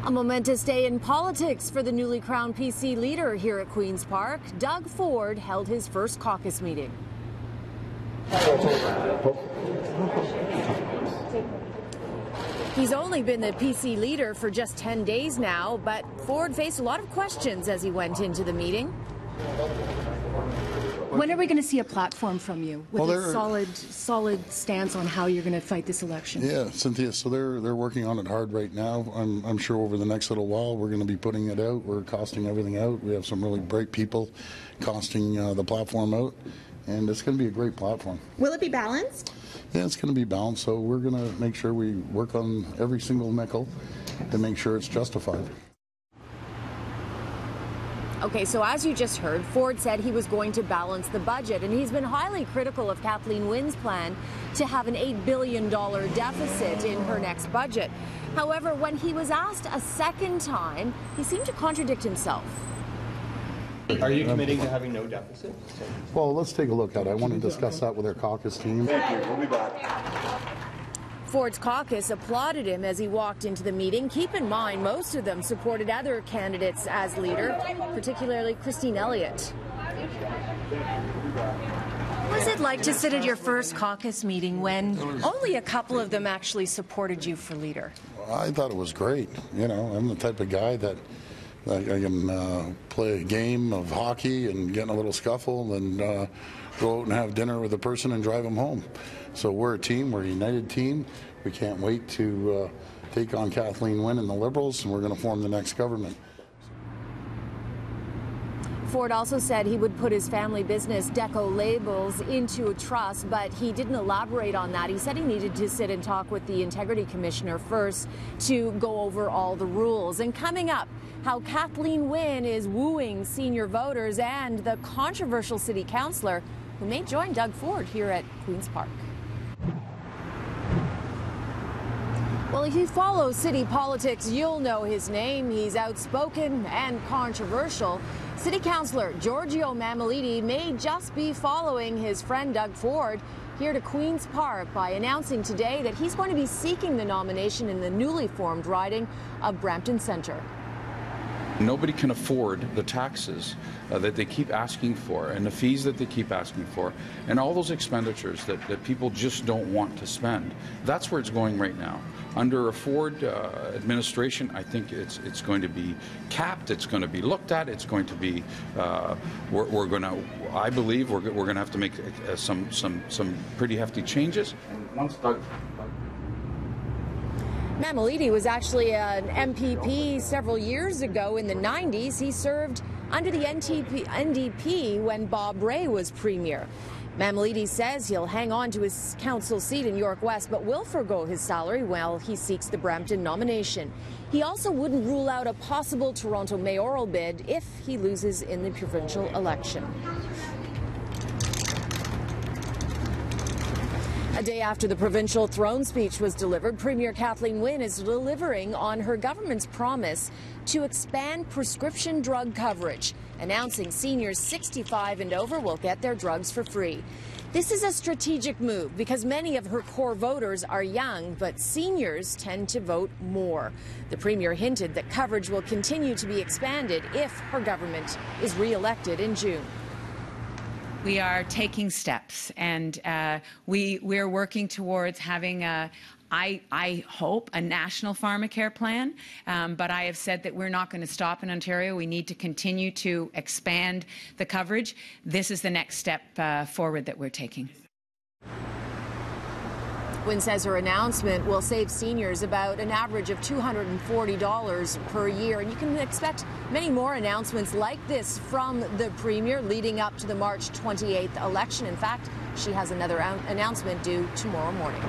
A momentous day in politics for the newly crowned PC leader here at Queen's Park. Doug Ford held his first caucus meeting. He's only been the PC leader for just 10 days now, but Ford faced a lot of questions as he went into the meeting. When are we going to see a platform from you with a solid stance on how you're going to fight this election? Yeah, Cynthia, so they're working on it hard right now. I'm sure over the next little while we're going to be putting it out. We're costing everything out. We have some really bright people costing the platform out, and it's going to be a great platform. Will it be balanced? Yeah, it's going to be balanced, so we're going to make sure we work on every single nickel to make sure it's justified. Okay, so as you just heard, Ford said he was going to balance the budget, and he's been highly critical of Kathleen Wynne's plan to have an $8 billion deficit in her next budget. However, when he was asked a second time, he seemed to contradict himself. Are you committing to having no deficit? Well, let's take a look at it. I want to discuss that with our caucus team. Thank you. We'll be back. Ford's caucus applauded him as he walked into the meeting. Keep in mind, most of them supported other candidates as leader, particularly Christine Elliott. What was it like to sit at your first caucus meeting when only a couple of them actually supported you for leader? I thought it was great. You know, I'm the type of guy that I can play a game of hockey and get in a little scuffle and go out and have dinner with a person and drive them home. So we're a team, we're a united team. We can't wait to take on Kathleen Wynne and the Liberals, and we're going to form the next government. Ford also said he would put his family business, Deco Labels, into a trust, but he didn't elaborate on that. He said he needed to sit and talk with the Integrity Commissioner first to go over all the rules. And coming up, how Kathleen Wynne is wooing senior voters and the controversial city councillor who may join Doug Ford here at Queen's Park. Well, if you follow city politics, you'll know his name. He's outspoken and controversial. City Councillor Giorgio Mammoliti may just be following his friend Doug Ford here to Queen's Park by announcing today that he's going to be seeking the nomination in the newly formed riding of Brampton Centre. Nobody can afford the taxes that they keep asking for and the fees that they keep asking for and all those expenditures that people just don't want to spend. That's where it's going right now. Under a Ford administration, I think it's going to be capped, it's going to be looked at, it's going to be, we're going to, I believe we're going to have to make some pretty hefty changes. And once Doug Mammoliti was actually an MPP several years ago in the 90s. He served under the NDP when Bob Rae was premier. Mammoliti says he'll hang on to his council seat in York West, but will forgo his salary while he seeks the Brampton nomination. He also wouldn't rule out a possible Toronto mayoral bid if he loses in the provincial election. A day after the provincial throne speech was delivered, Premier Kathleen Wynne is delivering on her government's promise to expand prescription drug coverage, announcing seniors 65 and over will get their drugs for free. This is a strategic move because many of her core voters are young, but seniors tend to vote more. The Premier hinted that coverage will continue to be expanded if her government is re-elected in June. We are taking steps, and we're working towards having I hope, a national pharmacare plan, but I have said that we're not going to stop in Ontario. We need to continue to expand the coverage. This is the next step forward that we're taking. Wynne says her announcement will save seniors about an average of $240 per year. And you can expect many more announcements like this from the Premier leading up to the March 28th election. In fact, she has another announcement due tomorrow morning.